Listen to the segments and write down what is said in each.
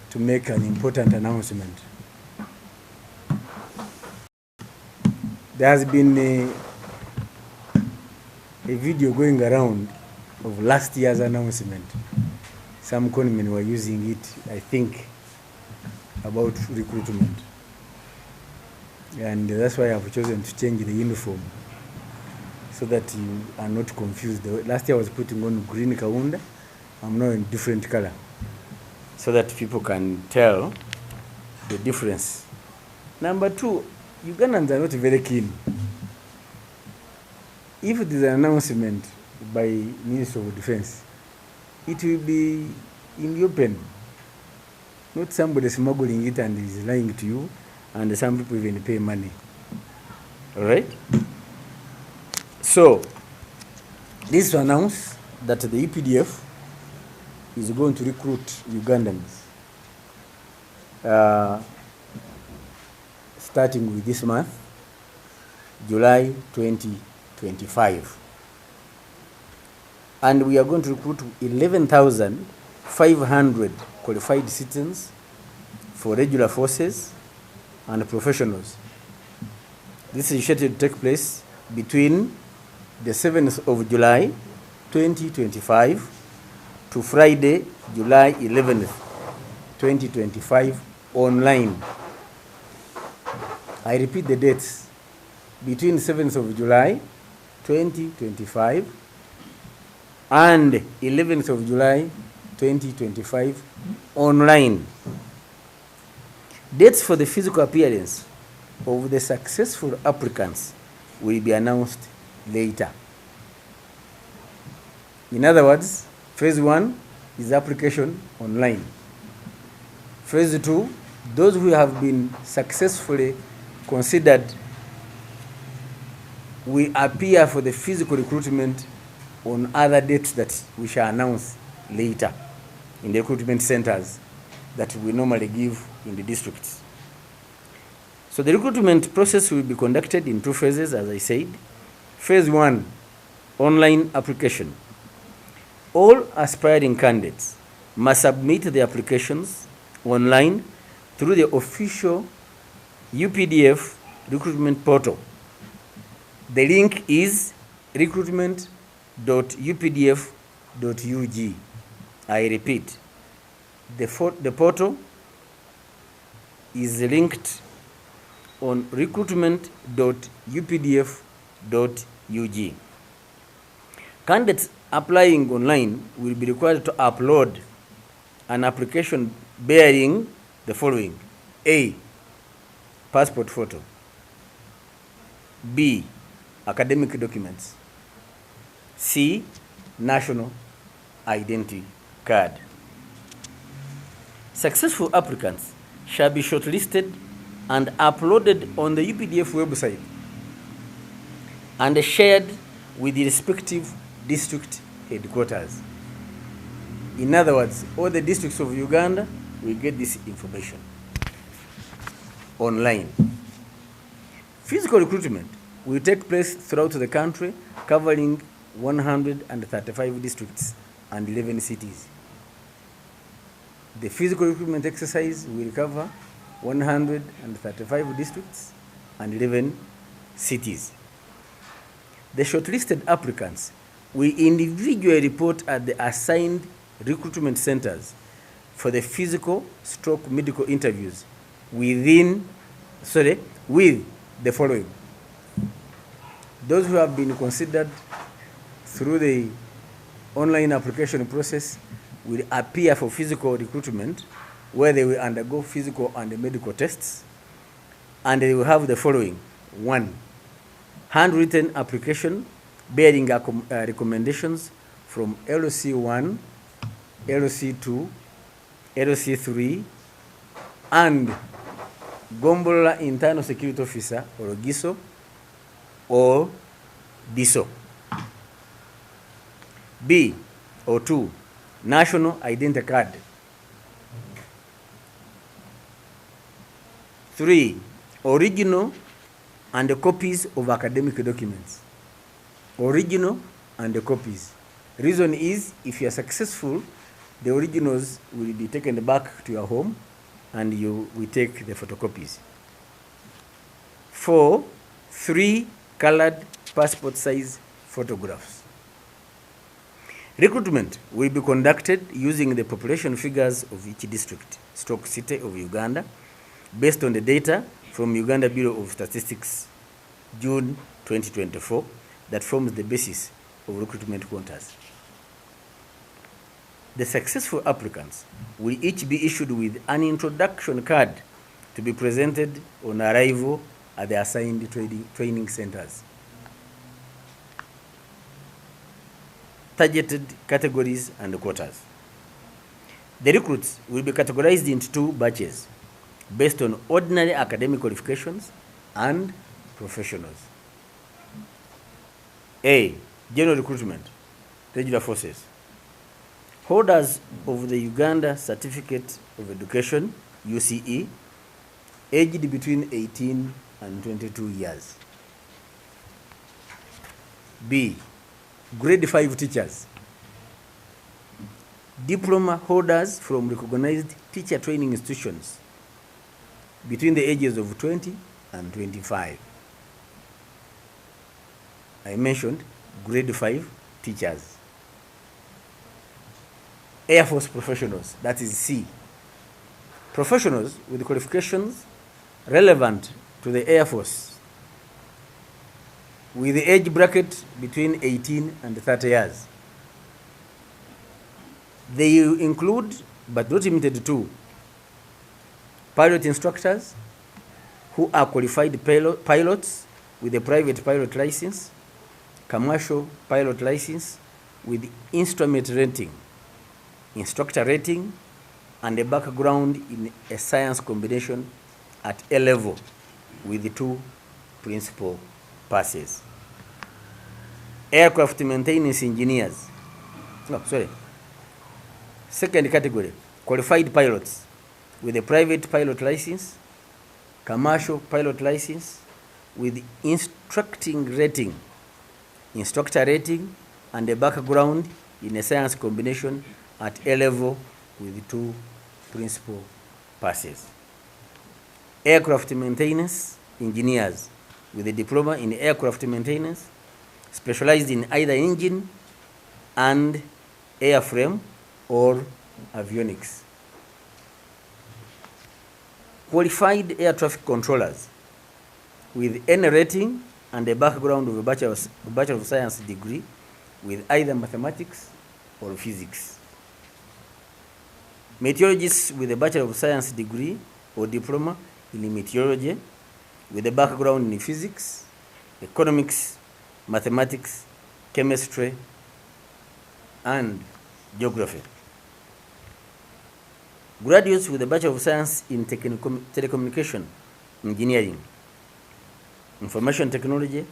to make an important announcement. There has been a video going around of last year's announcement. Some conmen were using it, I think, about recruitment. And that's why I've chosen to change the uniform, so that you are not confused. Last year I was putting on green kaunda. I'm now in different color, so that people can tell the difference. Number two, Ugandans are not very keen. If there's an announcement by Minister of Defense, it will be in the open, not somebody smuggling it and is lying to you, and some people even pay money. All right? So, this is to announce that the UPDF is going to recruit Ugandans starting with this month, July 2025. And we are going to recruit 11,500 qualified citizens for regular forces and professionals. This is scheduled to take place between the 7th of July 2025 to Friday, July 11th, 2025, online. I repeat the dates: between 7th of July 2025 and 11th of July 2025, online. Dates for the physical appearance of the successful applicants will be announced later. In other words, phase 1 is application online. Phase 2, those who have been successfully considered will appear for the physical recruitment on other dates that we shall announce later in the recruitment centers that we normally give in the districts. So the recruitment process will be conducted in 2 phases, as I said. Phase 1, online application. All aspiring candidates must submit their applications online through the official UPDF recruitment portal. The link is recruitment.updf.ug. I repeat, the portal is linked on recruitment.updf.ug. Candidates applying online will be required to upload an application bearing the following: A, passport photo; B, academic documents; C, national identity card. Successful applicants shall be shortlisted and uploaded on the UPDF website and shared with the respective district headquarters. In other words, all the districts of Uganda will get this information online. Physical recruitment will take place throughout the country, covering 135 districts and 11 cities. The physical recruitment exercise will cover 135 districts and 11 cities. The shortlisted applicants will individually report at the assigned recruitment centers for the physical/medical interviews with the following: those who have been considered through the online application process will appear for physical recruitment, where they will undergo physical and medical tests, and they will have the following: 1, handwritten application bearing recommendations from LC1, LC2, LC3, and Gombola Internal Security Officer, or GISO, or DISO. B, or 2, national identity card. 3, original and copies of academic documents. Original and copies. Reason is, if you are successful The originals will be taken back to your home and we take the photocopies. 4, 3 colored passport size photographs. Recruitment will be conducted using the population figures of each district, stroke city of Uganda, based on the data from Uganda Bureau of Statistics, June 2024, that forms the basis of recruitment quotas. The successful applicants will each be issued with an introduction card to be presented on arrival at the assigned training centers. Targeted categories and quotas. The recruits will be categorized into 2 batches based on ordinary academic qualifications and professionals. A. General recruitment, regular forces. Holders of the Uganda Certificate of Education, UCE, aged between 18 and 22 years. B. Grade 5 teachers. Diploma holders from recognized teacher training institutions between the ages of 20 and 25. I mentioned grade 5 teachers. Air Force professionals, that is C. Professionals with qualifications relevant to the Air Force with the age bracket between 18 and 30 years. They include, but not limited to, pilot instructors who are qualified pilots with a private pilot license, commercial pilot license with instrument rating, instructor rating, and a background in a science combination at A level with 2 principal passes. Aircraft maintenance engineers. Second category, qualified pilots with a private pilot license, commercial pilot license with instructing rating, instructor rating, and a background in a science combination at A level with 2 principal passes. Aircraft maintenance engineers with a diploma in aircraft maintenance, specialized in either engine and airframe or avionics. Qualified air traffic controllers with any rating and a background of a Bachelor of Science degree with either mathematics or physics. Meteorologists with a Bachelor of Science degree or diploma in meteorology with a background in physics, economics, mathematics, chemistry, and geography. Graduates with a Bachelor of Science in telecommunication engineering, information technology,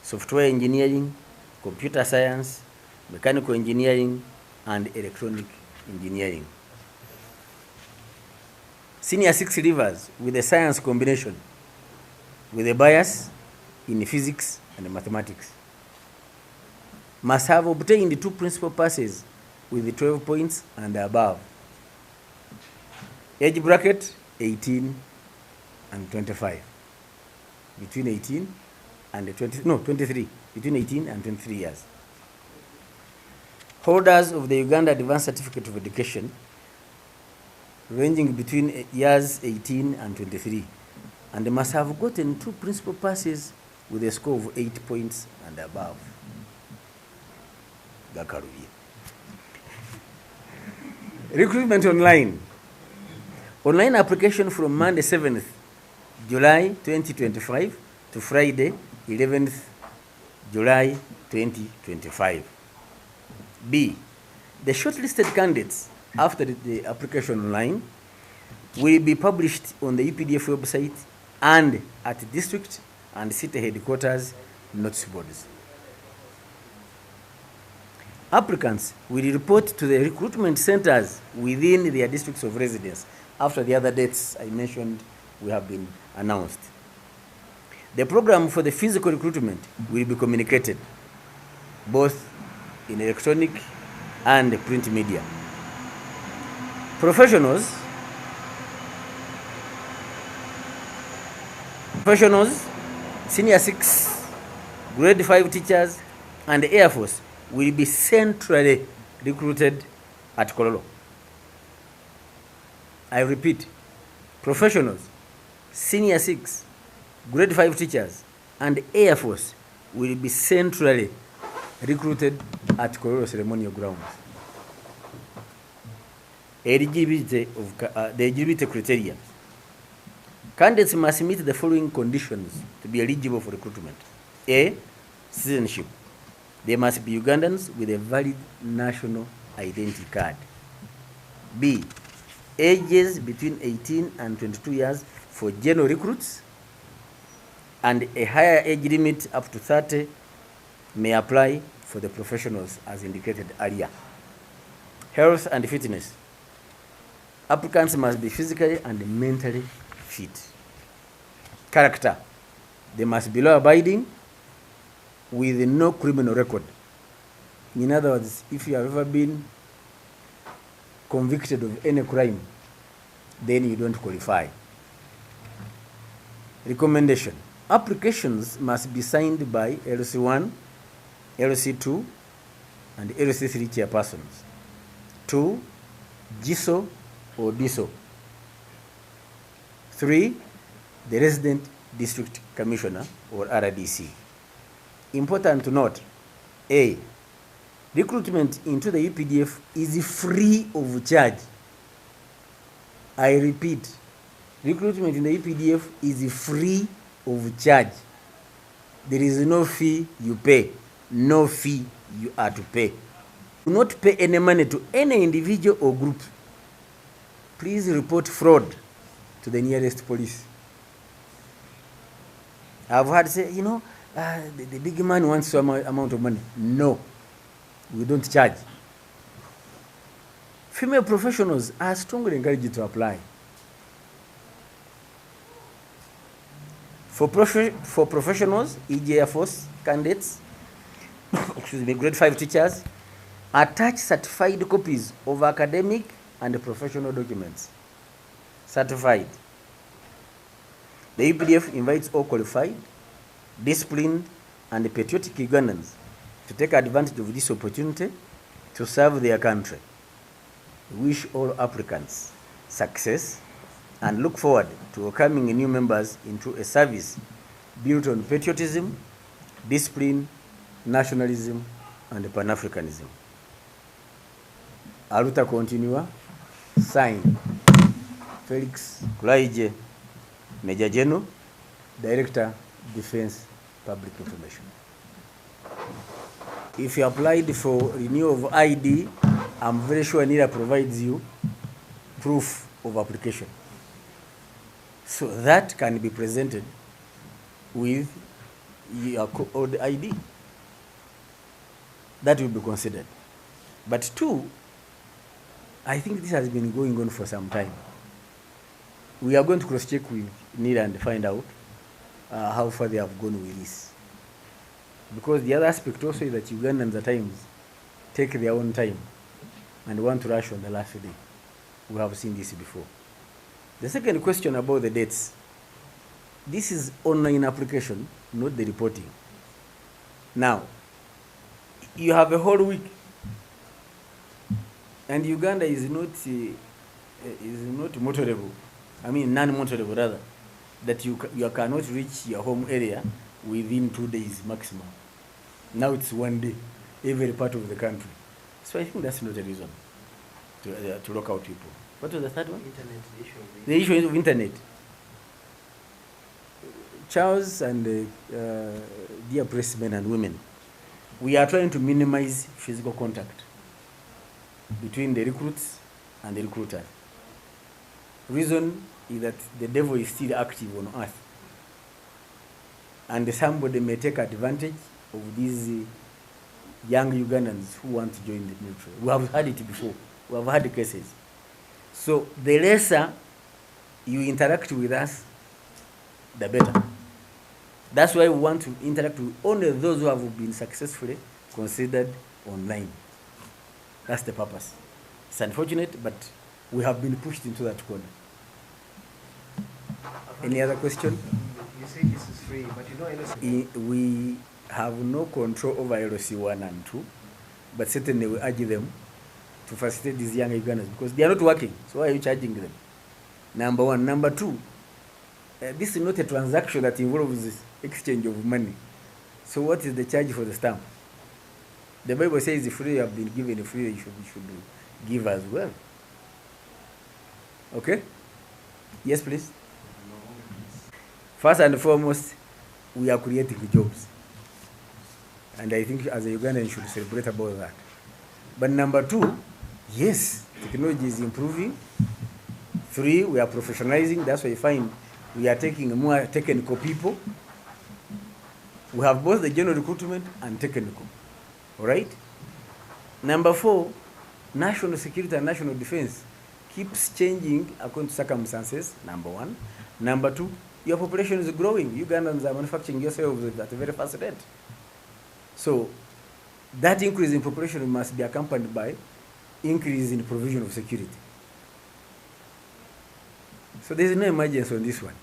software engineering, computer science, mechanical engineering, and electronic engineering. Senior 6 leavers with a science combination with a bias in physics and mathematics must have obtained 2 principal passes with 12 points and above. Age bracket 18 and 25. Between 18 and 23. Between 18 and 23 years. Holders of the Uganda Advanced Certificate of Education ranging between years 18 and 23, and they must have gotten 2 principal passes with a score of 8 points and above. Recruitment online. Online application from Monday 7th July 2025 to Friday 11th July 2025. B. The shortlisted candidates after the application online will be published on the UPDF website and at district and city headquarters notice boards. Applicants will report to the recruitment centers within their districts of residence after the other dates I mentioned we have been announced. The program for the physical recruitment will be communicated both in electronic and print media. Professionals, senior 6, grade 5 teachers, and the Air Force will be centrally recruited at Kololo. I repeat, professionals, senior 6, grade 5 teachers, and the Air Force will be centrally recruited at Kololo ceremonial grounds. The eligibility criteria. Candidates must meet the following conditions to be eligible for recruitment. A, citizenship. They must be Ugandans with a valid national identity card. B, ages between 18 and 22 years for general recruits, and a higher age limit up to 30 may apply for the professionals as indicated earlier. Health and fitness. Applicants must be physically and mentally fit. Character. They must be law-abiding with no criminal record. In other words, if you have ever been convicted of any crime, then you don't qualify. Recommendation. Applications must be signed by LC1, LC2, and LC3 chairpersons. 2, GISO or DISO. 3, the resident district commissioner or RDC. Important to note, A, recruitment into the UPDF is free of charge. I repeat, recruitment in the UPDF is free of charge. There is no fee you pay, no fee you are to pay. Do not pay any money to any individual or group. Please report fraud to the nearest police. I've heard say, the big man wants some amount of money. No, we don't charge. Female professionals are strongly encouraged to apply. For professionals, e.g. Air Force candidates, grade 5 teachers, attach certified copies of academic and professional documents. Certified. The UPDF invites all qualified, disciplined, and patriotic Ugandans to take advantage of this opportunity to serve their country. We wish all applicants success and look forward to welcoming new members into a service built on patriotism, discipline, nationalism, and Pan-Africanism. Aluta continua. Signed, Felix Kulaije, Major General, Director, Defense, Public Information. If you applied for renewal of ID, I'm very sure NIRA provides you proof of application. So that can be presented with your old ID. That will be considered. But 2, I think this has been going on for some time. We are going to cross-check with NIRA and find out how far they have gone with this. Because the other aspect also is that Ugandans at times take their own time and want to rush on the last day. We have seen this before. The second question about the dates. This is online application, not the reporting. Now, you have a whole week. And Uganda is not motorable. I mean non-motorable rather. That you cannot reach your home area within 2 days maximum. Now it's 1 day, every part of the country. So I think that's not a reason to lock out people. What was the third one? Internet, the issue of internet. Charles and dear pressmen and women, we are trying to minimize physical contact between the recruits and the recruiter. Reason is that the devil is still active on earth. And somebody may take advantage of these young Ugandans who want to join the military. We have had it before. We have had cases. So the lesser you interact with us, the better. That's why we want to interact with only those who have been successfully considered online. That's the purpose. It's unfortunate, but we have been pushed into that corner. Any other question? You say this is free, but you know LOC. We have no control over LOC 1 and 2, but certainly we urge them to facilitate these young Ugandans because they are not working. So why are you charging them? Number one. Number two, this is not a transaction that involves this exchange of money. So what is the charge for the stamp? The Bible says if free you have been given, free you should give as well. Okay? Yes, please. First and foremost, we are creating jobs. And I think as a Ugandan, you should celebrate about that. But number two, yes, technology is improving. 3, we are professionalizing. That's why you find we are taking more technical people. We have both the general recruitment and technical. All right? Number 4, national security and national defense keeps changing according to circumstances, number 1. Number 2, your population is growing. Ugandans are manufacturing yourselves at a very fast rate. So that increase in population must be accompanied by increase in provision of security. So there is no emergency on this one.